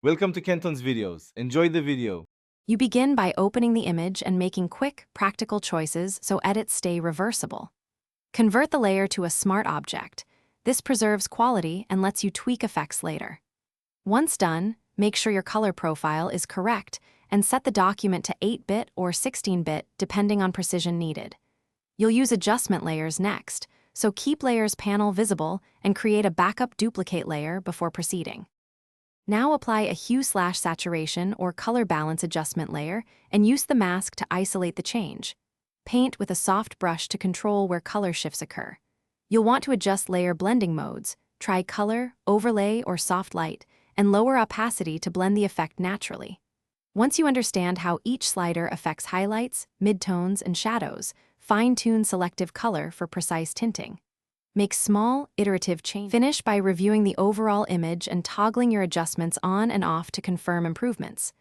Welcome to Kenton's videos. Enjoy the video. You begin by opening the image and making quick, practical choices so edits stay reversible. Convert the layer to a smart object. This preserves quality and lets you tweak effects later. Once done, make sure your color profile is correct and set the document to 8-bit or 16-bit depending on precision needed. You'll use adjustment layers next, so keep layers panel visible and create a backup duplicate layer before proceeding. Now apply a hue/saturation or color balance adjustment layer and use the mask to isolate the change. Paint with a soft brush to control where color shifts occur. You'll want to adjust layer blending modes, try color, overlay, or soft light, and lower opacity to blend the effect naturally. Once you understand how each slider affects highlights, midtones, and shadows, fine-tune selective color for precise tinting. Make small, iterative changes. Finish by reviewing the overall image and toggling your adjustments on and off to confirm improvements.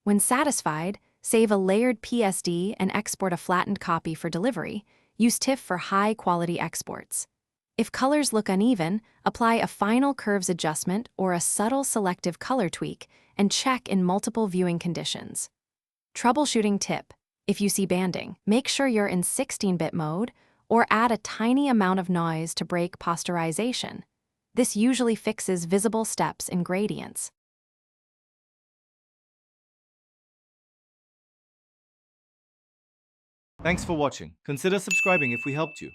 When satisfied, save a layered PSD and export a flattened copy for delivery. Use TIFF for high-quality exports. If colors look uneven, apply a final curves adjustment or a subtle selective color tweak and check in multiple viewing conditions. Troubleshooting tip: if you see banding, make sure you're in 16-bit mode or add a tiny amount of noise to break posterization. This usually fixes visible steps in gradients. Thanks for watching. Consider subscribing if we helped you.